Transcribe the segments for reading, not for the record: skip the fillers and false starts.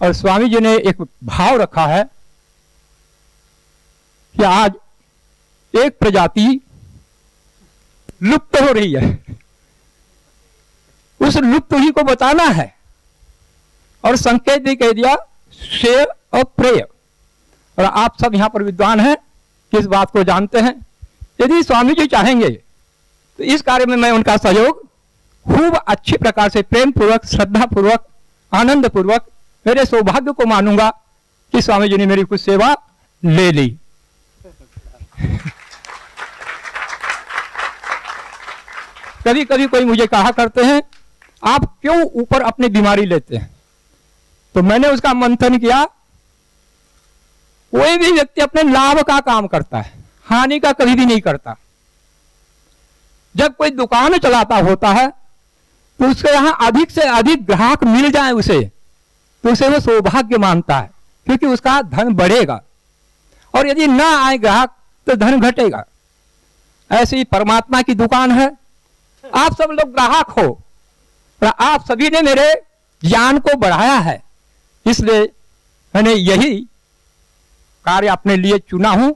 और स्वामी जी ने एक भाव रखा है कि आज एक प्रजाति लुप्त हो रही है, उस लुप्त ही को बताना है। और संकेत भी कह दिया शेर और प्रेय। और आप सब यहां पर विद्वान हैं कि इस बात को जानते हैं। यदि स्वामी जी चाहेंगे तो इस कार्य में मैं उनका सहयोग खूब अच्छी प्रकार से प्रेम पूर्वक, श्रद्धा पूर्वक, आनंद पूर्वक मेरे सौभाग्य को मानूंगा कि स्वामी जी ने मेरी कुछ सेवा ले ली। कभी कभी कोई मुझे कहा करते हैं आप क्यों ऊपर अपनी बीमारी लेते हैं, तो मैंने उसका मंथन किया। कोई भी व्यक्ति अपने लाभ का काम करता है, हानि का कभी भी नहीं करता। जब कोई दुकान चलाता होता है तो उसके यहां अधिक से अधिक ग्राहक मिल जाए उसे, तो उसे वो सौभाग्य मानता है, क्योंकि उसका धन बढ़ेगा। और यदि ना आए ग्राहक तो धन घटेगा। ऐसी परमात्मा की दुकान है, आप सब लोग ग्राहक हो और आप सभी ने मेरे ज्ञान को बढ़ाया है, इसलिए मैंने यही कार्य अपने लिए चुना हूं।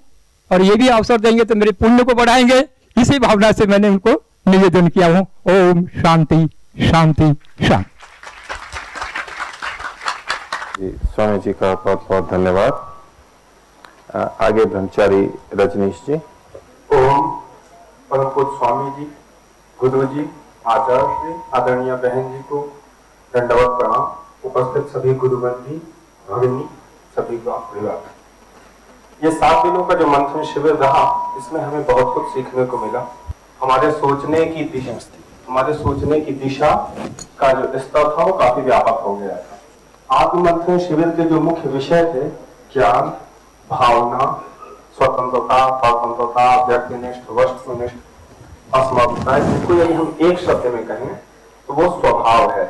और ये भी अवसर देंगे तो मेरे पुण्य को बढ़ाएंगे, इसी भावना से मैंने उनको निवेदन किया हूं। ओम शांति शांति शांति। जी, स्वामी जी का बहुत बहुत धन्यवाद। आगे ब्रह्मचारी रजनीश जी। ओम परम पूज्य स्वामी जी, गुरु जी, आचार्य श्री, आदरणीय बहन जी को दंडवत प्रणाम। उपस्थित सभी गुरुबंधी भगिनी सभी को परिवार। ये 7 दिनों का जो मंथन शिविर रहा, इसमें हमें बहुत कुछ सीखने को मिला। हमारे सोचने की दिशा का जो स्तर था वो काफी व्यापक हो गया था। आत्म मंथन शिविर के जो मुख्य विषय थे, ज्ञान, भावना, स्वतंत्रता, परतंत्रता, व्यक्तिनिष्ठ, वस्तुनिष्ठ, असमर्थता, इसको यदि हम एक शब्द में कहें तो वो स्वभाव है।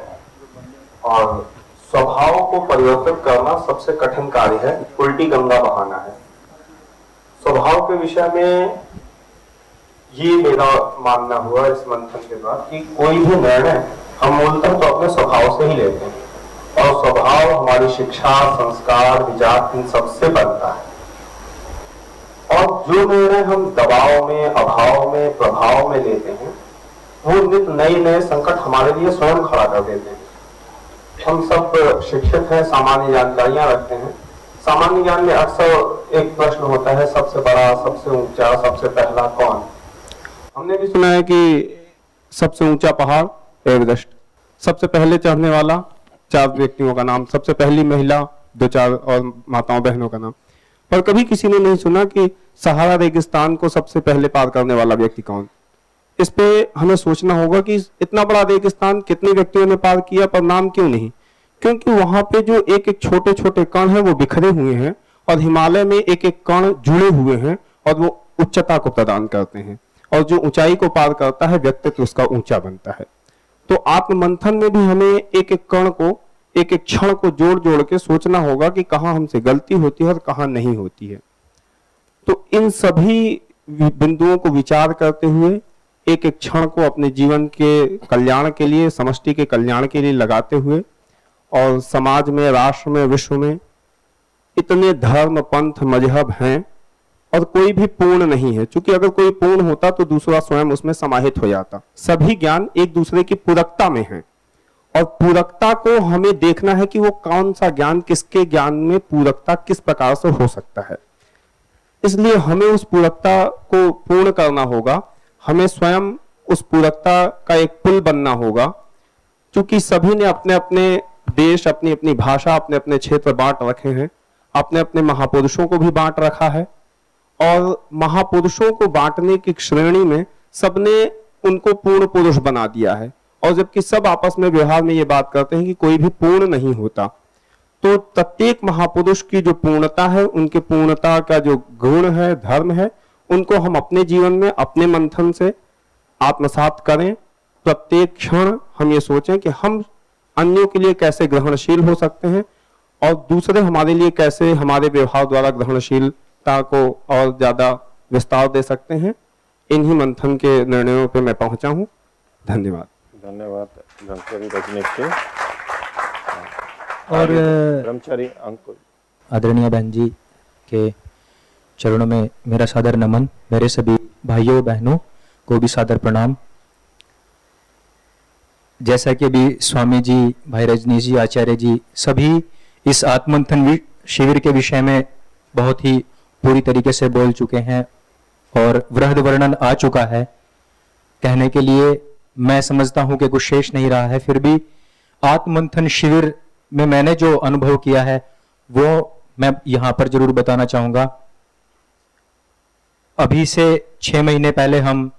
और स्वभाव को परिवर्तित करना सबसे कठिन कार्य है, उल्टी गंगा बहाना है। स्वभाव के विषय में ये मेरा मानना हुआ इस मंथन के बाद कि कोई भी निर्णय हम मूलतः तो अपने स्वभाव से ही लेते हैं, और स्वभाव हमारी शिक्षा, संस्कार, विचार इन सबसे बनता है। और जो निर्णय हम दबाव में, अभाव में, प्रभाव में लेते हैं, वो नित नए नए संकट हमारे लिए स्वयं खड़ा कर देते हैं। हम सब शिक्षित हैं, सामान्य जानकारियां रखते हैं। सामान्य ज्ञान में अक्सर एक प्रश्न होता है, सबसे बड़ा, सबसे ऊंचा, सबसे पहला कौन। हमने भी सुना है कि सबसे ऊंचा पहाड़ एवरेस्ट, सबसे पहले चढ़ने वाला 4 व्यक्तियों का नाम, सबसे पहली महिला 2-4 और माताओं बहनों का नाम। पर कभी किसी ने नहीं सुना कि सहारा रेगिस्तान को सबसे पहले पार करने वाला व्यक्ति कौन। इस पे हमें सोचना होगा कि इतना बड़ा रेगिस्तान कितने व्यक्तियों ने पार किया, पर नाम क्यों नहीं। क्योंकि वहां पे जो एक एक छोटे छोटे कण हैं वो बिखरे हुए हैं, और हिमालय में एक एक कण जुड़े हुए हैं, और वो उच्चता को प्रदान करते हैं। और जो ऊंचाई को पार करता है, व्यक्तित्व उसका ऊंचा बनता है। तो आत्म मंथन में भी हमें एक एक कण को, एक एक क्षण को जोड़ जोड़ के सोचना होगा कि कहाँ हमसे गलती होती है और कहाँ नहीं होती है। तो इन सभी बिंदुओं को विचार करते हुए एक एक क्षण को अपने जीवन के कल्याण के लिए, समष्टि के कल्याण के लिए लगाते हुए, और समाज में, राष्ट्र में, विश्व में इतने धर्म, पंथ, मजहब हैं और कोई भी पूर्ण नहीं है। क्योंकि अगर कोई पूर्ण होता तो दूसरा स्वयं उसमें समाहित हो जाता। सभी ज्ञान एक दूसरे की पूरकता में है, और पूरकता को हमें देखना है कि वो कौन सा ज्ञान किसके ज्ञान में पूरकता किस प्रकार से हो सकता है। इसलिए हमें उस पूरकता को पूर्ण करना होगा। हमें स्वयं उस पूरकता का एक पुल बनना होगा। क्योंकि सभी ने अपने अपने देश, अपनी अपनी भाषा, अपने अपने क्षेत्र बांट रखे हैं, अपने अपने महापुरुषों को भी बांट रखा है, और महापुरुषों को बांटने की श्रेणी में सबने उनको पूर्ण पुरुष बना दिया है। और जबकि सब आपस में व्यवहार में ये बात करते हैं कि कोई भी पूर्ण नहीं होता। तो प्रत्येक महापुरुष की जो पूर्णता है, उनके पूर्णता का जो गुण है, धर्म है, उनको हम अपने जीवन में अपने मंथन से आत्मसात करें। प्रत्येक क्षण हम ये सोचें कि हम अन्यों के लिए कैसे ग्रहणशील हो सकते हैं, और दूसरे हमारे लिए कैसे हमारे व्यवहार द्वारा ग्रहणशीलता को और ज्यादा विस्तार दे सकते हैं। इन्हीं मंथन के निर्णयों पे मैं पहुंचा हूं। धन्यवाद। धन्यवाद ब्रह्मचारी रजनीश जी। और ब्रह्मचारी अंकुर। आदरणीय बहन जी के चरणों में मेरा सादर नमन, मेरे सभी भाइयों बहनों को भी सादर प्रणाम। जैसा कि अभी स्वामी जी, भाई रजनीश जी, आचार्य जी सभी इस आत्ममंथन शिविर के विषय में बहुत ही पूरी तरीके से बोल चुके हैं और वृहद वर्णन आ चुका है। कहने के लिए मैं समझता हूं कि कुछ शेष नहीं रहा है। फिर भी आत्ममंथन शिविर में मैंने जो अनुभव किया है वो मैं यहां पर जरूर बताना चाहूंगा। अभी से 6 महीने पहले हम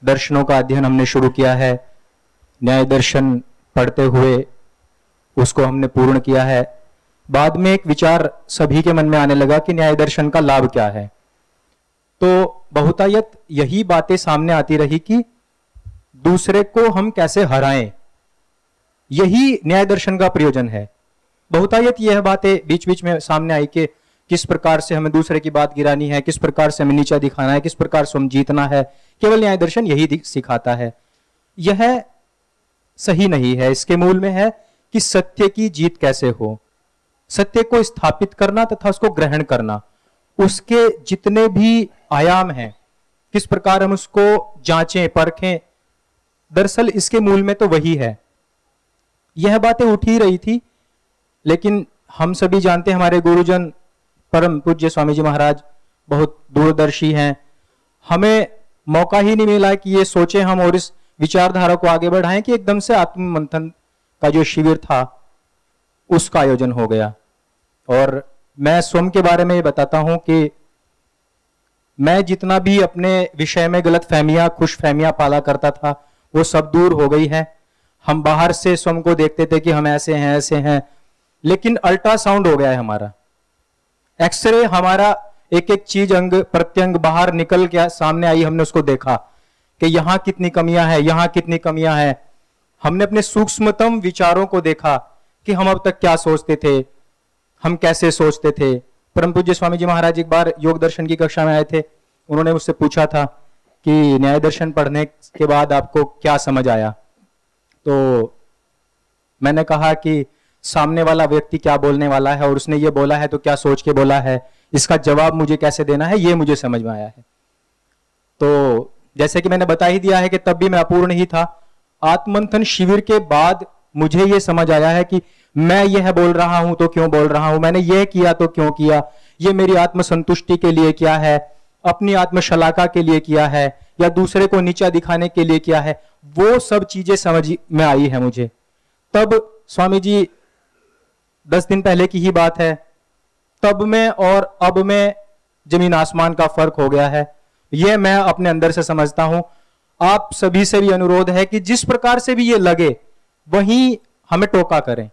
दर्शनों का अध्ययन हमने शुरू किया है। न्याय दर्शन पढ़ते हुए उसको हमने पूर्ण किया है। बाद में एक विचार सभी के मन में आने लगा कि न्याय दर्शन का लाभ क्या है। तो बहुतायत यही बातें सामने आती रही कि दूसरे को हम कैसे हराएं, यही न्याय दर्शन का प्रयोजन है। बहुतायत यह बातें बीच बीच में सामने आई कि किस प्रकार से हमें दूसरे की बात गिरानी है, किस प्रकार से हमें नीचा दिखाना है, किस प्रकार से हम जीतना है। केवल न्याय दर्शन यही सिखाता है। यह सही नहीं है। इसके मूल में है कि सत्य की जीत कैसे हो, सत्य को स्थापित करना तथा उसको ग्रहण करना, उसके जितने भी आयाम हैं किस प्रकार हम उसको जांचें परखें। दरअसल इसके मूल में तो वही है। यह बातें उठ ही रही थी, लेकिन हम सभी जानते हैं हमारे गुरुजन परम पूज्य स्वामी जी महाराज बहुत दूरदर्शी हैं। हमें मौका ही नहीं मिला कि ये सोचें हम और इस विचारधारा को आगे बढ़ाएं कि एकदम से आत्ममंथन का जो शिविर था उसका आयोजन हो गया। और मैं स्वयं के बारे में ये बताता हूं कि मैं जितना भी अपने विषय में गलत फहमियां, खुश फहमियां पाला करता था वो सब दूर हो गई है। हम बाहर से स्वयं को देखते थे कि हम ऐसे हैं ऐसे हैं, लेकिन अल्ट्रासाउंड हो गया है हमारा, एक्सरे हमारा, एक एक चीज अंग प्रत्यंग बाहर निकल के सामने आई। हमने उसको देखा कि यहां कितनी कमियां हैं, यहां कितनी कमियां हैं। हमने अपने सूक्ष्मतम विचारों को देखा कि हम अब तक क्या सोचते थे, हम कैसे सोचते थे। परम पूज्य स्वामी जी महाराज एक बार योग दर्शन की कक्षा में आए थे। उन्होंने मुझसे पूछा था कि न्याय दर्शन पढ़ने के बाद आपको क्या समझ आया। तो मैंने कहा कि सामने वाला व्यक्ति क्या बोलने वाला है और उसने ये बोला है तो क्या सोच के बोला है, इसका जवाब मुझे कैसे देना है, ये मुझे समझ में आया है। तो जैसे कि मैंने बता ही दिया है कि तब भी मैं अपूर्ण ही था। आत्ममंथन शिविर के बाद मुझे ये समझ आया है कि मैं यह बोल रहा हूं तो क्यों बोल रहा हूं, मैंने यह किया तो क्यों किया, ये मेरी आत्मसंतुष्टि के लिए किया है, अपनी आत्मशलाका के लिए किया है, या दूसरे को नीचा दिखाने के लिए किया है। वो सब चीजें समझ में आई है मुझे। तब स्वामी जी 10 दिन पहले की ही बात है, तब में और अब में जमीन आसमान का फर्क हो गया है। यह मैं अपने अंदर से समझता हूं। आप सभी से भी अनुरोध है कि जिस प्रकार से भी ये लगे वहीं हमें टोका करें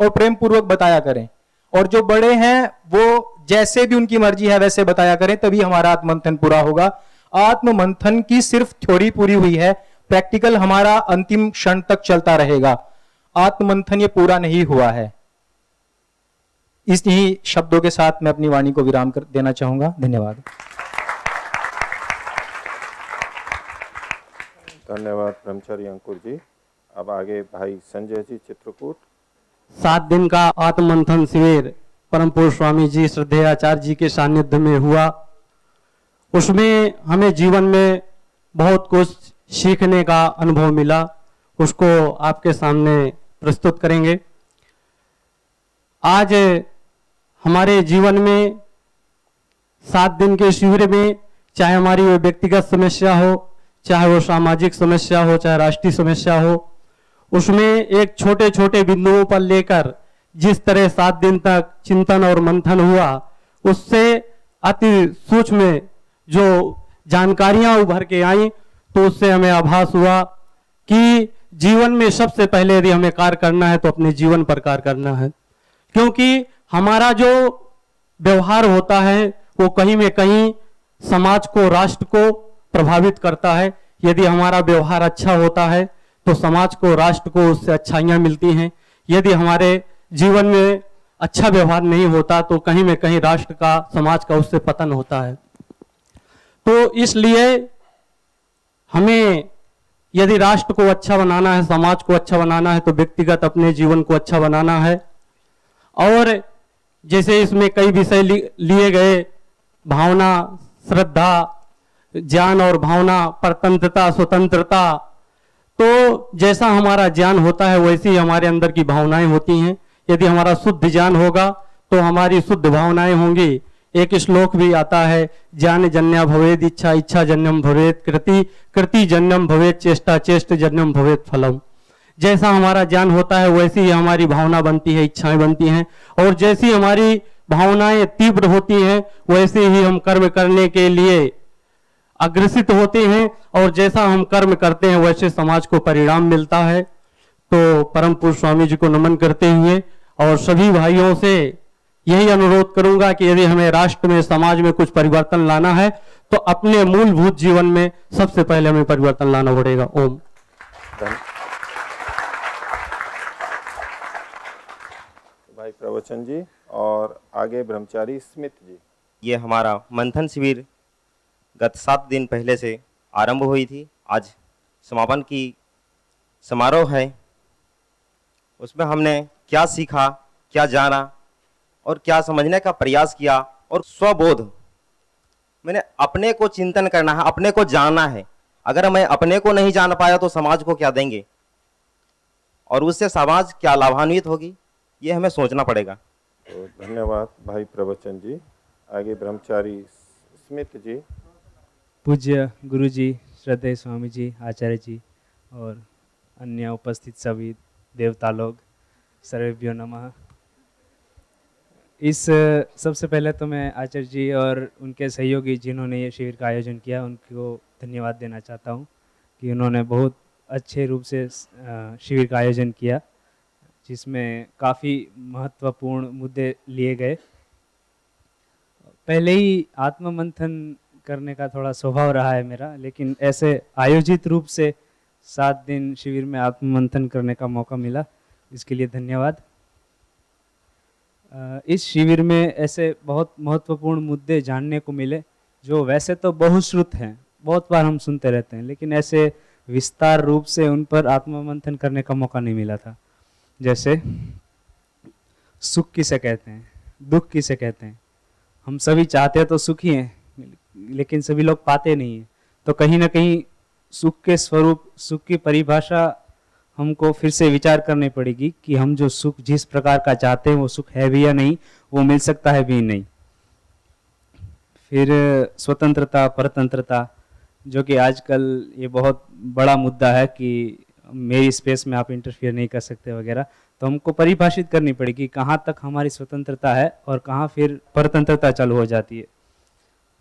और प्रेम पूर्वक बताया करें, और जो बड़े हैं वो जैसे भी उनकी मर्जी है वैसे बताया करें, तभी हमारा आत्ममंथन पूरा होगा। आत्ममंथन की सिर्फ थ्योरी पूरी हुई है, प्रैक्टिकल हमारा अंतिम क्षण तक चलता रहेगा। आत्ममंथन ये पूरा नहीं हुआ है। इन्हीं शब्दों के साथ मैं अपनी वाणी को विराम कर देना चाहूंगा। धन्यवाद। धन्यवाद ब्रह्मचारी अंकुर जी। अब आगे भाई संजय जी चित्रकूट। 7 दिन का आत्ममंथन शिविर परम पूज्य स्वामी जी श्रद्धेय आचार्य जी के सानिध्य में हुआ। उसमें हमें जीवन में बहुत कुछ सीखने का अनुभव मिला, उसको आपके सामने प्रस्तुत करेंगे। आज हमारे जीवन में 7 दिन के शिविर में चाहे हमारी वो व्यक्तिगत समस्या हो, चाहे वो सामाजिक समस्या हो, चाहे राष्ट्रीय समस्या हो, उसमें एक छोटे छोटे बिंदुओं पर लेकर जिस तरह 7 दिन तक चिंतन और मंथन हुआ, उससे अति सूक्ष्म जो जानकारियां उभर के आई, तो उससे हमें आभास हुआ कि जीवन में सबसे पहले यदि हमें कार्य करना है तो अपने जीवन पर कार्य करना है। क्योंकि हमारा जो व्यवहार होता है वो कहीं में कहीं समाज को, राष्ट्र को प्रभावित करता है। यदि हमारा व्यवहार अच्छा होता है तो समाज को, राष्ट्र को उससे अच्छाइयां मिलती हैं। यदि हमारे जीवन में अच्छा व्यवहार नहीं होता तो कहीं में कहीं राष्ट्र का, समाज का उससे पतन होता है। तो इसलिए हमें यदि राष्ट्र को अच्छा बनाना है, समाज को अच्छा बनाना है, तो व्यक्तिगत अपने जीवन को अच्छा बनाना है। और जैसे इसमें कई विषय लिए गए, भावना, श्रद्धा, ज्ञान और भावना, परतंत्रता, स्वतंत्रता, तो जैसा हमारा ज्ञान होता है वैसी हमारे अंदर की भावनाएं होती हैं। यदि हमारा शुद्ध ज्ञान होगा तो हमारी शुद्ध भावनाएं होंगी। एक श्लोक भी आता है, ज्ञान जन्या भवेद इच्छा, इच्छा जन्यम भवेद कृति, कृति जन्यम भवेद चेष्टा, चेष्ट जन्यम भवेद फलम। जैसा हमारा ज्ञान होता है वैसी ही हमारी भावना बनती है, इच्छाएं बनती हैं, और जैसी हमारी भावनाएं तीव्र होती हैं वैसे ही हम कर्म करने के लिए अग्रसित होते हैं, और जैसा हम कर्म करते हैं वैसे समाज को परिणाम मिलता है। तो परम पूज्य स्वामी जी को नमन करते हुए और सभी भाइयों से यही अनुरोध करूंगा कि यदि हमें राष्ट्र में, समाज में कुछ परिवर्तन लाना है तो अपने मूलभूत जीवन में सबसे पहले हमें परिवर्तन लाना पड़ेगा। ओम। भाई प्रवचन जी, और आगे ब्रह्मचारी स्मित जी। ये हमारा मंथन शिविर गत 7 दिन पहले से आरंभ हुई थी। आज समापन की समारोह है। उसमें हमने क्या सीखा, क्या जाना और क्या समझने का प्रयास किया, और स्वबोध, मैंने अपने को चिंतन करना है, अपने को जानना है। अगर मैं अपने को नहीं जान पाया तो समाज को क्या देंगे, और उससे समाज क्या लाभान्वित होगी, ये हमें सोचना पड़ेगा। तो धन्यवाद भाई प्रवचन जी। आगे ब्रह्मचारी स्मित जी। पूज्य गुरु जी, श्रद्धेय स्वामी जी, आचार्य जी और अन्य उपस्थित सभी देवता लोग, सर्वेभ्यो नमः। इस सबसे पहले तो मैं आचार्य जी और उनके सहयोगी जिन्होंने ये शिविर का आयोजन किया उनको धन्यवाद देना चाहता हूँ कि उन्होंने बहुत अच्छे रूप से शिविर का आयोजन किया, जिसमें काफ़ी महत्वपूर्ण मुद्दे लिए गए। पहले ही आत्म मंथन करने का थोड़ा स्वभाव रहा है मेरा, लेकिन ऐसे आयोजित रूप से 7 दिन शिविर में आत्म मंथन करने का मौका मिला, इसके लिए धन्यवाद। इस शिविर में ऐसे बहुत महत्वपूर्ण मुद्दे जानने को मिले जो वैसे तो बहुश्रुत हैं, बहुत बार हम सुनते रहते हैं, लेकिन ऐसे विस्तार रूप से उन पर आत्म मंथन करने का मौका नहीं मिला था। जैसे सुख किसे कहते हैं, दुख किसे कहते हैं। हम सभी चाहते हैं तो सुखी हैं, लेकिन सभी लोग पाते नहीं हैं। तो कहीं ना कहीं सुख के स्वरूप, सुख की परिभाषा हमको फिर से विचार करनी पड़ेगी कि हम जो सुख जिस प्रकार का चाहते हैं वो सुख है भी या नहीं, वो मिल सकता है भी नहीं। फिर स्वतंत्रता, परतंत्रता, जो कि आजकल ये बहुत बड़ा मुद्दा है कि मेरी स्पेस में आप इंटरफियर नहीं कर सकते वगैरह। तो हमको परिभाषित करनी पड़ेगी कहाँ तक हमारी स्वतंत्रता है और कहाँ फिर परतंत्रता चालू हो जाती है।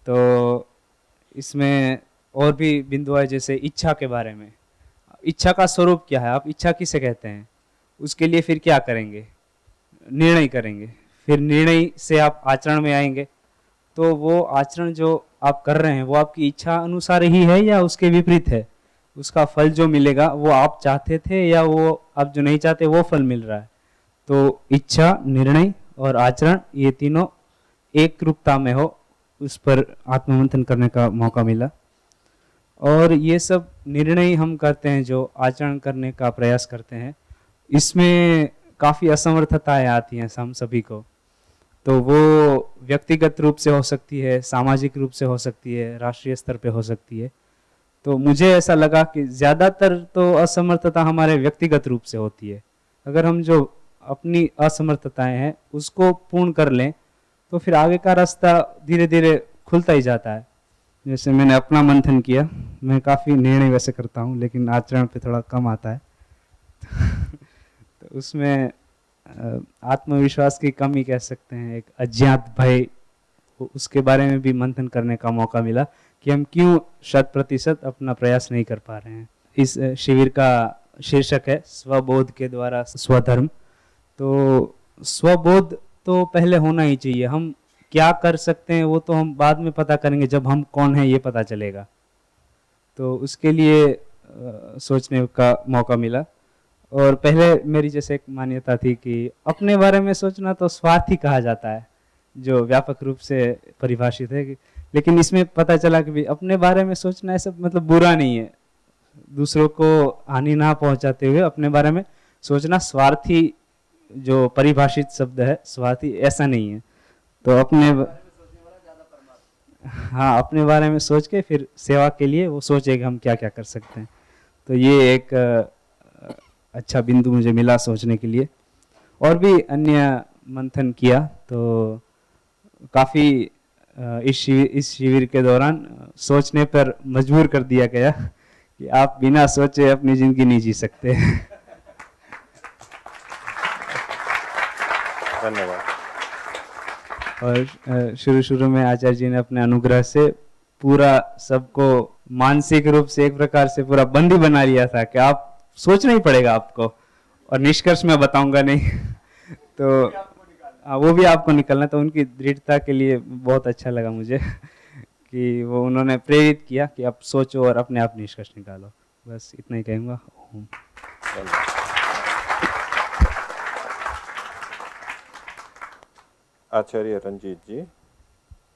तो इसमें और भी बिंदु है, जैसे इच्छा के बारे में। इच्छा का स्वरूप क्या है, आप इच्छा किसे कहते हैं, उसके लिए फिर क्या करेंगे, निर्णय करेंगे, फिर निर्णय से आप आचरण में आएंगे। तो वो आचरण जो आप कर रहे हैं वो आपकी इच्छा अनुसार ही है या उसके विपरीत है, उसका फल जो मिलेगा वो आप चाहते थे या वो आप जो नहीं चाहते वो फल मिल रहा है। तो इच्छा, निर्णय और आचरण, ये तीनों एक रूपता में हो, उस पर आत्ममंथन करने का मौका मिला। और ये सब निर्णय हम करते हैं, जो आचरण करने का प्रयास करते हैं, इसमें काफ़ी असमर्थताएं आती हैं हम सभी को। तो वो व्यक्तिगत रूप से हो सकती है, सामाजिक रूप से हो सकती है, राष्ट्रीय स्तर पे हो सकती है। तो मुझे ऐसा लगा कि ज़्यादातर तो असमर्थता हमारे व्यक्तिगत रूप से होती है। अगर हम जो अपनी असमर्थताएं हैं उसको पूर्ण कर लें तो फिर आगे का रास्ता धीरे धीरे खुलता ही जाता है। जैसे मैंने अपना मंथन किया, मैं काफ़ी निर्णय वैसे करता हूँ लेकिन आचरण पे थोड़ा कम आता है। तो उसमें आत्मविश्वास की कमी कह सकते हैं, एक अज्ञात भय, उसके बारे में भी मंथन करने का मौका मिला कि हम क्यों 100% अपना प्रयास नहीं कर पा रहे हैं। इस शिविर का शीर्षक है स्वबोध के द्वारा स्वधर्म। तो स्वबोध तो पहले होना ही चाहिए। हम क्या कर सकते हैं वो तो हम बाद में पता करेंगे, जब हम कौन है ये पता चलेगा। तो उसके लिए सोचने का मौका मिला। और पहले मेरी जैसे एक मान्यता थी कि अपने बारे में सोचना तो स्वार्थी कहा जाता है, जो व्यापक रूप से परिभाषित है। लेकिन इसमें पता चला कि भी अपने बारे में सोचना ऐसा मतलब बुरा नहीं है, दूसरों को हानि ना पहुंचाते हुए अपने बारे में सोचना। स्वार्थी जो परिभाषित शब्द है, स्वार्थी ऐसा नहीं है। तो अपने बारे में सोच के फिर सेवा के लिए वो सोचे कि हम क्या क्या कर सकते हैं। तो ये एक अच्छा बिंदु मुझे मिला सोचने के लिए। और भी अन्य मंथन किया तो काफ़ी इस शिविर के दौरान सोचने पर मजबूर कर दिया गया कि आप बिना सोचे अपनी ज़िंदगी नहीं जी सकते। धन्यवाद। और शुरू में आचार्य जी ने अपने अनुग्रह से पूरा सबको मानसिक रूप से एक प्रकार से पूरा बंदी बना लिया था कि आप सोचना ही पड़ेगा आपको, और निष्कर्ष मैं बताऊंगा नहीं। तो वो भी आपको निकलना। तो उनकी दृढ़ता के लिए बहुत अच्छा लगा मुझे कि वो उन्होंने प्रेरित किया कि आप सोचो और अपने आप निष्कर्ष निकालो। बस इतना ही कहूँगा। ओम। आचार्य रंजीत जी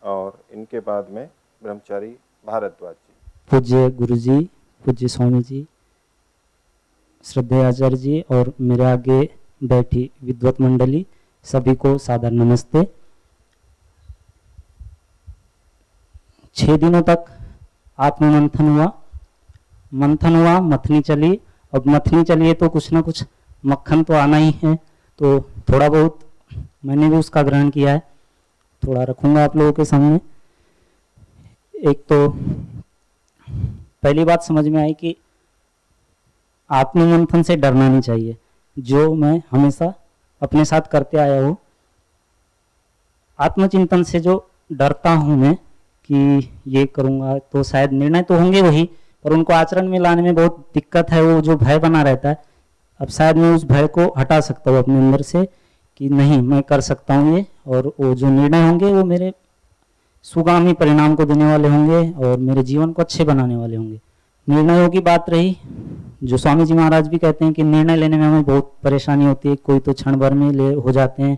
और इनके बाद में ब्रह्मचारी भारद्वाज जी। पूज्य गुरु जी, पूज्य स्वामी जी, श्रद्धेय आचार्य जी और मेरे आगे बैठी विद्वत मंडली, सभी को सादर नमस्ते। 6 दिनों तक आत्ममंथन हुआ, मथनी चली। अब मथनी चली है तो कुछ ना कुछ मक्खन तो आना ही है, तो थोड़ा बहुत मैंने भी उसका ग्रहण किया है, थोड़ा रखूंगा आप लोगों के सामने। एक तो पहली बात समझ में आई कि आत्ममंथन से डरना नहीं चाहिए, जो मैं हमेशा अपने साथ करते आया हूँ। आत्मचिंतन से जो डरता हूँ मैं कि ये करूँगा तो शायद निर्णय तो होंगे वही, पर उनको आचरण में लाने में बहुत दिक्कत है। वो जो भय बना रहता है, अब शायद मैं उस भय को हटा सकता हूँ अपने अंदर से कि नहीं, मैं कर सकता हूँ ये, और वो जो निर्णय होंगे वो मेरे सुगामी परिणाम को देने वाले होंगे और मेरे जीवन को अच्छे बनाने वाले होंगे। निर्णयों की बात रही, जो स्वामी जी महाराज भी कहते हैं कि निर्णय लेने में हमें बहुत परेशानी होती है। कोई तो क्षण भर में हो जाते हैं,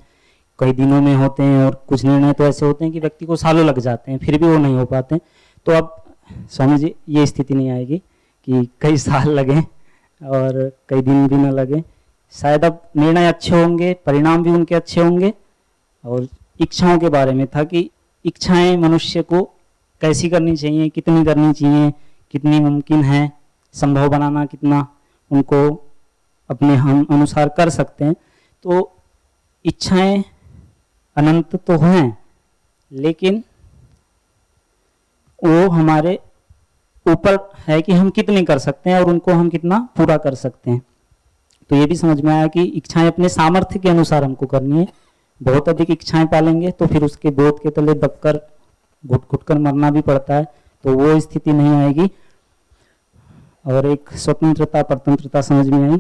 कई दिनों में होते हैं, और कुछ निर्णय तो ऐसे होते हैं कि व्यक्ति को सालों लग जाते हैं, फिर भी वो नहीं हो पाते। तो अब स्वामी जी ये स्थिति नहीं आएगी कि कई साल लगे और कई दिन भी न लगे। शायद अब निर्णय अच्छे होंगे, परिणाम भी उनके अच्छे होंगे। और इच्छाओं के बारे में था कि इच्छाएं मनुष्य को कैसी करनी चाहिए, कितनी करनी चाहिए, कितनी मुमकिन है, संभव बनाना कितना उनको अपने हम अनुसार कर सकते हैं। तो इच्छाएं अनंत तो हैं, लेकिन वो हमारे ऊपर है कि हम कितने कर सकते हैं और उनको हम कितना पूरा कर सकते हैं। तो ये भी समझ में आया कि इच्छाएं अपने सामर्थ्य के अनुसार हमको करनी है। बहुत अधिक इच्छाएं पालेंगे तो फिर उसके बोध के तले दबकर घुट घुट कर मरना भी पड़ता है, तो वो स्थिति नहीं आएगी। और एक स्वतंत्रता परतंत्रता समझ में आई।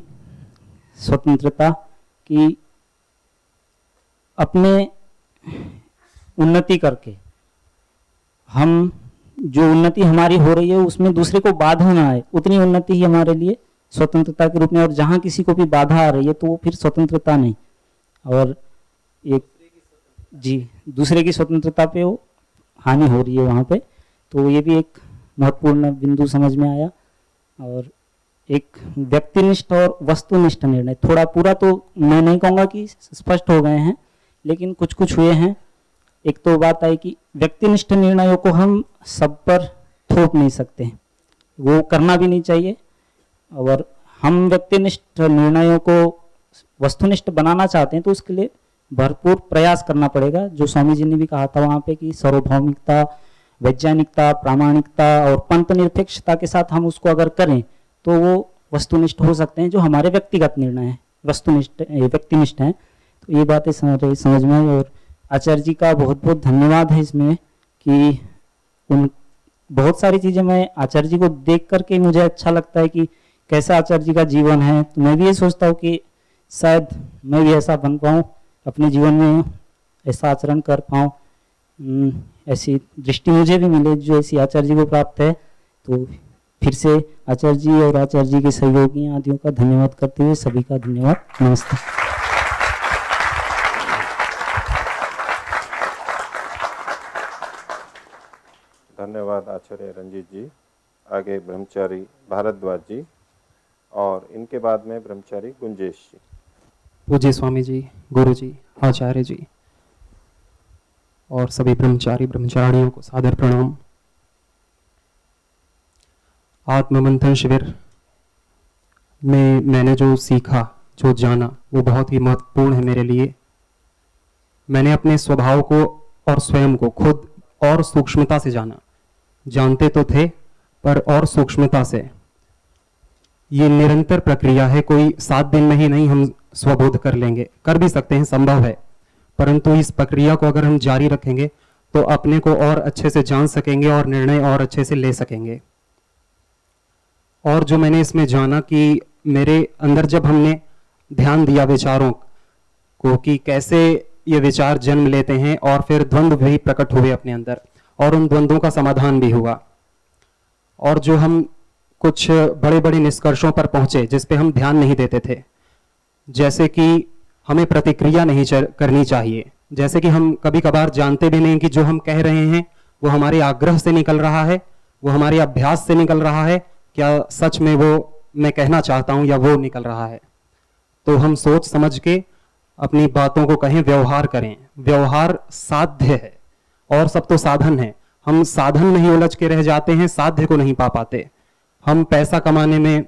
स्वतंत्रता की अपने उन्नति करके हम जो उन्नति हमारी हो रही है उसमें दूसरे को बाधा ना आए, उतनी उन्नति ही हमारे लिए स्वतंत्रता के रूप में। और जहाँ किसी को भी बाधा आ रही है तो वो फिर स्वतंत्रता नहीं, और एक दूसरे की स्वतंत्रता पे वो हानि हो रही है वहाँ पे। तो ये भी एक महत्वपूर्ण बिंदु समझ में आया। और एक व्यक्तिनिष्ठ और वस्तुनिष्ठ निर्णय, थोड़ा पूरा तो मैं नहीं कहूँगा कि स्पष्ट हो गए हैं, लेकिन कुछ कुछ हुए हैं। एक तो बात आई कि व्यक्तिनिष्ठ निर्णयों को हम सब पर थोप नहीं सकते, वो करना भी नहीं चाहिए। और हम व्यक्तिनिष्ठ निर्णयों को वस्तुनिष्ठ बनाना चाहते हैं तो उसके लिए भरपूर प्रयास करना पड़ेगा। जो स्वामी जी ने भी कहा था वहाँ पे कि सार्वभौमिकता, वैज्ञानिकता, प्रामाणिकता और पंथ निरपेक्षता के साथ हम उसको अगर करें तो वो वस्तुनिष्ठ हो सकते हैं। जो हमारे व्यक्तिगत निर्णय हैं वस्तुनिष्ठ व्यक्तिनिष्ठ हैं। तो ये बातें समझ में आई। और आचार्य जी का बहुत बहुत धन्यवाद है इसमें कि उन बहुत सारी चीज़ें मैं आचार्य जी को देख करके मुझे अच्छा लगता है कि कैसा आचार्य जी का जीवन है। तो मैं भी ये सोचता हूँ कि शायद मैं भी ऐसा बन पाऊँ, अपने जीवन में ऐसा आचरण कर पाऊँ, ऐसी दृष्टि मुझे भी मिले जो ऐसी आचार्य जी को प्राप्त है। तो फिर से आचार्य जी और आचार्य जी के सहयोगी आदियों का धन्यवाद करते हुए सभी का धन्यवाद। नमस्ते। धन्यवाद आचार्य रंजीत जी। आगे ब्रह्मचारी भारद्वाज जी और इनके बाद में ब्रह्मचारी गुंजेश जी। पूज्य स्वामी जी, गुरु जी, आचार्य जी और सभी ब्रह्मचारी ब्रह्मचारियों को सादर प्रणाम। आत्ममंथन शिविर में मैंने जो सीखा, जो जाना, वो बहुत ही महत्वपूर्ण है मेरे लिए। मैंने अपने स्वभाव को और स्वयं को खुद और सूक्ष्मता से जाना। जानते तो थे पर और सूक्ष्मता से। ये निरंतर प्रक्रिया है, कोई 7 दिन में ही नहीं हम स्वबोध कर लेंगे, कर भी सकते हैं, संभव है, परंतु इस प्रक्रिया को अगर हम जारी रखेंगे तो अपने को और अच्छे से जान सकेंगे और निर्णय और अच्छे से ले सकेंगे। और जो मैंने इसमें जाना कि मेरे अंदर जब हमने ध्यान दिया विचारों को कि कैसे ये विचार जन्म लेते हैं और फिर द्वंद्व भी प्रकट हुए अपने अंदर और उन द्वंद्वों का समाधान भी हुआ, और जो हम कुछ बड़े बड़े निष्कर्षों पर पहुंचे जिस पे हम ध्यान नहीं देते थे, जैसे कि हमें प्रतिक्रिया नहीं करनी चाहिए, जैसे कि हम कभी कभार जानते भी नहीं कि जो हम कह रहे हैं वो हमारे आग्रह से निकल रहा है, वो हमारे अभ्यास से निकल रहा है, क्या सच में वो मैं कहना चाहता हूं या वो निकल रहा है। तो हम सोच समझ के अपनी बातों को कहें, व्यवहार करें। व्यवहार साध्य है और सब तो साधन है। हम साधन में ही उलझ के रह जाते हैं, साध्य को नहीं पा पाते। हम पैसा कमाने में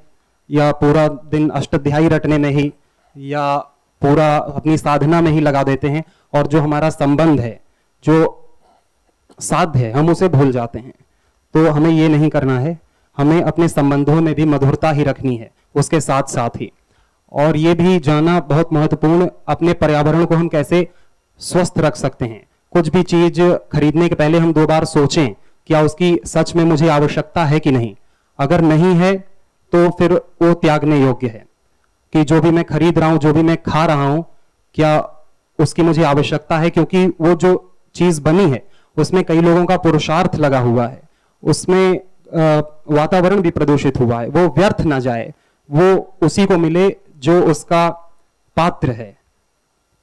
या पूरा दिन अष्टाध्यायी रटने में ही या पूरा अपनी साधना में ही लगा देते हैं, और जो हमारा संबंध है, जो साध्य है, हम उसे भूल जाते हैं। तो हमें ये नहीं करना है, हमें अपने संबंधों में भी मधुरता ही रखनी है उसके साथ साथ ही। और ये भी जानना बहुत महत्वपूर्ण, अपने पर्यावरण को हम कैसे स्वस्थ रख सकते हैं। कुछ भी चीज खरीदने के पहले हम 2 बार सोचें, क्या उसकी सच में मुझे आवश्यकता है कि नहीं। अगर नहीं है तो फिर वो त्यागने योग्य है कि जो भी मैं खरीद रहा हूं, जो भी मैं खा रहा हूं, क्या उसकी मुझे आवश्यकता है। क्योंकि वो जो चीज बनी है उसमें कई लोगों का पुरुषार्थ लगा हुआ है, उसमें वातावरण भी प्रदूषित हुआ है, वो व्यर्थ ना जाए, वो उसी को मिले जो उसका पात्र है।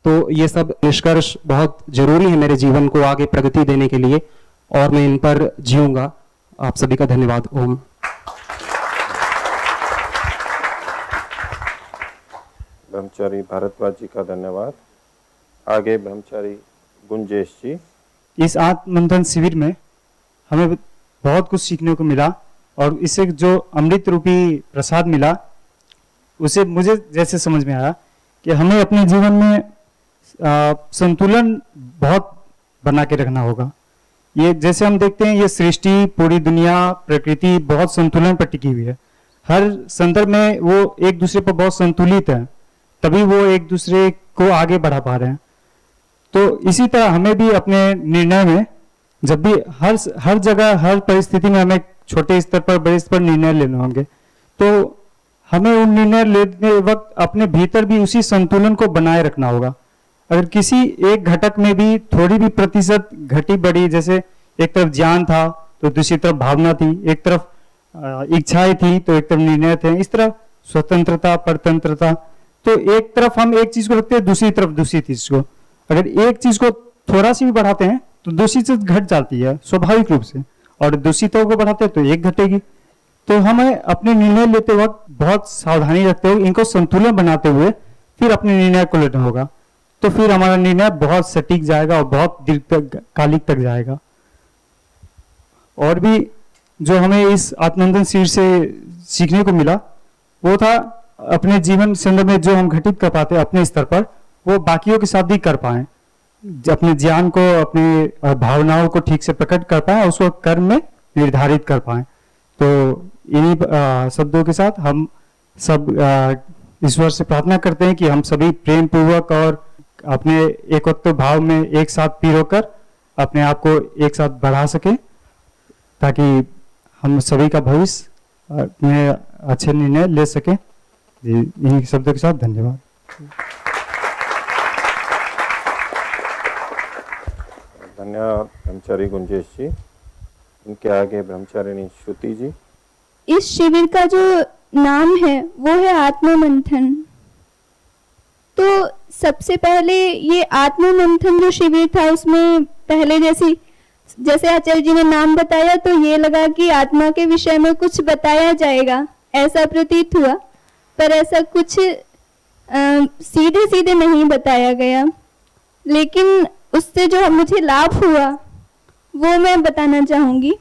तो ये सब निष्कर्ष बहुत जरूरी है मेरे जीवन को आगे प्रगति देने के लिए, और मैं इन पर जीऊंगा। आप सभी का धन्यवाद। ओम। ब्रह्मचारी भारद्वाज जी का धन्यवाद। आगे ब्रह्मचारी गुंजेश जी। इस आत्ममंथन शिविर में हमें बहुत कुछ सीखने को मिला, और इससे जो अमृत रूपी प्रसाद मिला उसे मुझे जैसे समझ में आया कि हमें अपने जीवन में संतुलन बहुत बना के रखना होगा। ये जैसे हम देखते हैं, ये सृष्टि, पूरी दुनिया, प्रकृति बहुत संतुलन पर टिकी हुई है। हर संदर्भ में वो एक दूसरे पर बहुत संतुलित है, तभी वो एक दूसरे को आगे बढ़ा पा रहे हैं। तो इसी तरह हमें भी अपने निर्णय में जब भी हर जगह, हर परिस्थिति में हमें छोटे स्तर पर, बड़े स्तर पर निर्णय लेने होंगे, तो हमें उन निर्णय लेने वक्त अपने भीतर भी उसी संतुलन को बनाए रखना होगा। अगर किसी एक घटक में भी थोड़ी भी प्रतिशत घटी बढ़ी, जैसे एक तरफ ज्ञान था तो दूसरी तरफ भावना थी, एक तरफ इच्छाएं थी तो एक तरफ निर्णय थे, इस तरह स्वतंत्रता, परतंत्रता, तो एक तरफ हम एक चीज को रखते हैं, दूसरी तरफ दूसरी चीज को। अगर एक चीज को थोड़ा सी भी बढ़ाते हैं तो दूसरी चीज घट जाती है स्वाभाविक रूप से, और दूसरी तरफ को बढ़ाते हैं तो एक घटेगी। तो हमें अपने निर्णय लेते वक्त बहुत सावधानी रखते हुए, इनको संतुलन बनाते हुए फिर अपने निर्णय को लेना होगा, तो फिर हमारा निर्णय बहुत सटीक जाएगा और बहुत दीर्घकालिक तक जाएगा। और भी जो हमें इस आत्ममंथन शिविर से सीखने को मिला वो था, अपने जीवन संदर्भ में जो हम घटित कर पाते हैं अपने स्तर पर, वो बाकियों के साथ भी कर पाए, अपने ज्ञान को, अपने भावनाओं को ठीक से प्रकट कर पाए, उसको कर्म में निर्धारित कर पाए। तो इन्हीं शब्दों के साथ हम सब ईश्वर से प्रार्थना करते हैं कि हम सभी प्रेम पूर्वक और अपने एकत्व भाव में एक साथ पीर होकर अपने आप को एक साथ बढ़ा सके, ताकि हम सभी का भविष्य में अच्छे निर्णय ले सके। जी, इन्हीं शब्दों के साथ धन्यवाद। धन्यवाद ब्रह्मचारी गुंजेश जी। इनके आगे ब्रह्मचारिणी श्रुति जी। इस शिविर का जो नाम है वो है आत्ममंथन। तो सबसे पहले ये आत्ममंथन जो शिविर था उसमें पहले जैसी जैसे आचार्य जी ने नाम बताया तो ये लगा कि आत्मा के विषय में कुछ बताया जाएगा, ऐसा प्रतीत हुआ, पर ऐसा कुछ सीधे सीधे नहीं बताया गया। लेकिन उससे जो मुझे लाभ हुआ वो मैं बताना चाहूंगी।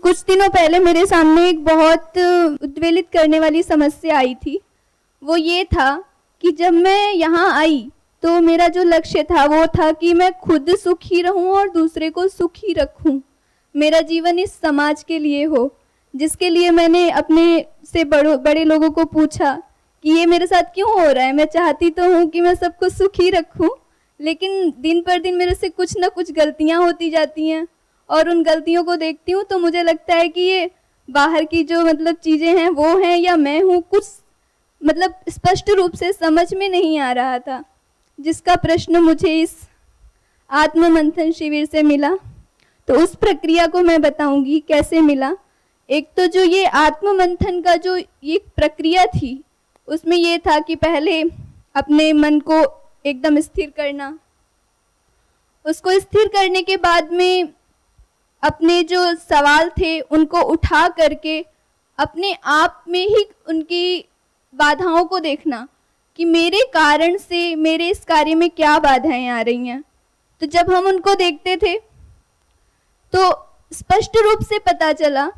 कुछ दिनों पहले मेरे सामने एक बहुत उद्वेलित करने वाली समस्या आई थी। वो ये था कि जब मैं यहाँ आई तो मेरा जो लक्ष्य था वो था कि मैं खुद सुखी रहूं और दूसरे को सुखी रखूं। मेरा जीवन इस समाज के लिए हो, जिसके लिए मैंने अपने से बड़े लोगों को पूछा कि ये मेरे साथ क्यों हो रहा है। मैं चाहती तो हूँ कि मैं सबको सुखी रखूं, लेकिन दिन पर दिन मेरे से कुछ ना कुछ गलतियाँ होती जाती हैं और उन गलतियों को देखती हूँ तो मुझे लगता है कि ये बाहर की जो मतलब चीज़ें हैं वो हैं या मैं हूँ, कुछ मतलब स्पष्ट रूप से समझ में नहीं आ रहा था, जिसका प्रश्न मुझे इस आत्म मंथन शिविर से मिला। तो उस प्रक्रिया को मैं बताऊंगी कैसे मिला। एक तो जो ये आत्म मंथन का जो ये प्रक्रिया थी उसमें ये था कि पहले अपने मन को एकदम स्थिर करना, उसको स्थिर करने के बाद में अपने जो सवाल थे उनको उठा करके अपने आप में ही उनकी बाधाओं को देखना कि मेरे कारण से मेरे इस कार्य में क्या बाधाएं आ रही हैं। तो जब हम उनको देखते थे तो स्पष्ट रूप से पता चला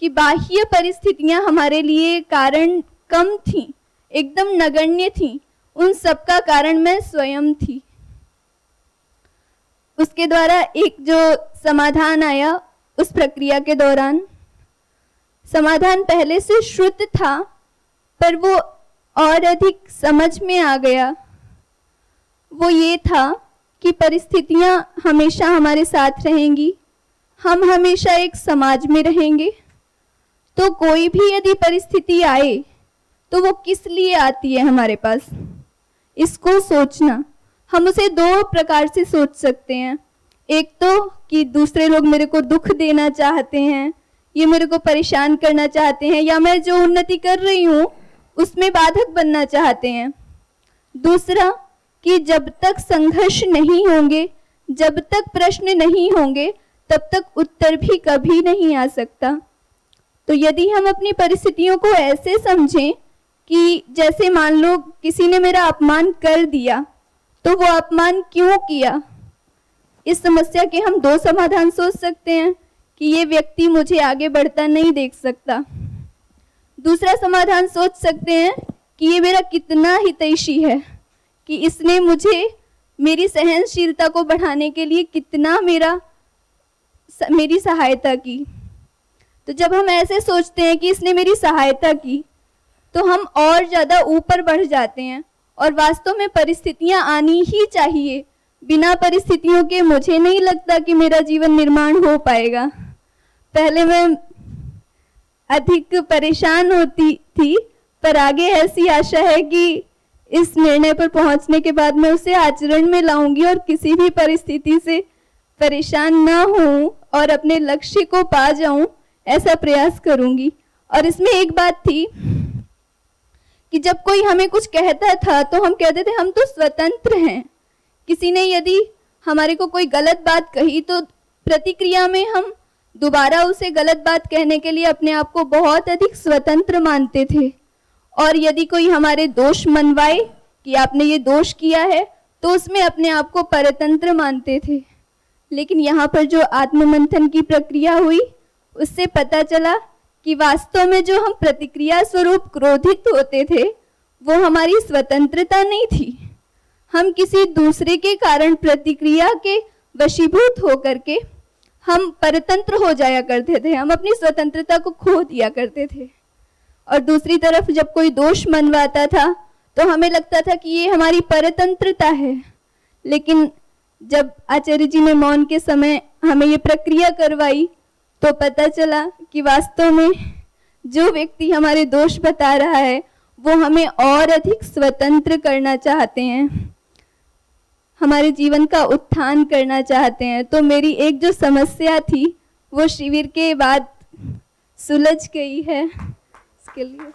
कि बाह्य परिस्थितियां हमारे लिए कारण कम थीं, एकदम नगण्य थीं। उन सब का कारण मैं स्वयं थी। उसके द्वारा एक जो समाधान आया उस प्रक्रिया के दौरान, समाधान पहले से श्रुत था पर वो और अधिक समझ में आ गया। वो ये था कि परिस्थितियां हमेशा हमारे साथ रहेंगी, हम हमेशा एक समाज में रहेंगे। तो कोई भी यदि परिस्थिति आए तो वो किस लिए आती है हमारे पास, इसको सोचना। हम उसे दो प्रकार से सोच सकते हैं। एक तो कि दूसरे लोग मेरे को दुख देना चाहते हैं, ये मेरे को परेशान करना चाहते हैं, या मैं जो उन्नति कर रही हूँ उसमें बाधक बनना चाहते हैं। दूसरा कि जब तक संघर्ष नहीं होंगे, जब तक प्रश्न नहीं होंगे, तब तक उत्तर भी कभी नहीं आ सकता। तो यदि हम अपनी परिस्थितियों को ऐसे समझें कि जैसे मान लो किसी ने मेरा अपमान कर दिया, तो वो अपमान क्यों किया, इस समस्या के हम दो समाधान सोच सकते हैं कि ये व्यक्ति मुझे आगे बढ़ता नहीं देख सकता। दूसरा समाधान सोच सकते हैं कि ये मेरा कितना हितैषी है, कि इसने मुझे मेरी सहनशीलता को बढ़ाने के लिए कितना मेरी सहायता की। तो जब हम ऐसे सोचते हैं कि इसने मेरी सहायता की तो हम और ज़्यादा ऊपर बढ़ जाते हैं। और वास्तव में परिस्थितियां आनी ही चाहिए। बिना परिस्थितियों के मुझे नहीं लगता कि मेरा जीवन निर्माण हो पाएगा। पहले मैं अधिक परेशान होती थी, पर आगे ऐसी आशा है कि इस निर्णय पर पहुंचने के बाद मैं उसे आचरण में लाऊंगी और किसी भी परिस्थिति से परेशान ना हूं और अपने लक्ष्य को पा जाऊं, ऐसा प्रयास करूंगी। और इसमें एक बात थी कि जब कोई हमें कुछ कहता था तो हम कहते थे हम तो स्वतंत्र हैं। किसी ने यदि हमारे को कोई गलत बात कही तो प्रतिक्रिया में हम दोबारा उसे गलत बात कहने के लिए अपने आप को बहुत अधिक स्वतंत्र मानते थे। और यदि कोई हमारे दोष मनवाए कि आपने ये दोष किया है तो उसमें अपने आप को परतंत्र मानते थे। लेकिन यहाँ पर जो आत्ममंथन की प्रक्रिया हुई उससे पता चला कि वास्तव में जो हम प्रतिक्रिया स्वरूप क्रोधित होते थे वो हमारी स्वतंत्रता नहीं थी। हम किसी दूसरे के कारण प्रतिक्रिया के वशीभूत होकर के हम परतंत्र हो जाया करते थे, हम अपनी स्वतंत्रता को खो दिया करते थे। और दूसरी तरफ जब कोई दोष मनवाता था तो हमें लगता था कि ये हमारी परतंत्रता है। लेकिन जब आचार्य जी ने मौन के समय हमें ये प्रक्रिया करवाई तो पता चला कि वास्तव में जो व्यक्ति हमारे दोष बता रहा है वो हमें और अधिक स्वतंत्र करना चाहते हैं, हमारे जीवन का उत्थान करना चाहते हैं। तो मेरी एक जो समस्या थी वो शिविर के बाद सुलझ गई है। इसके लिए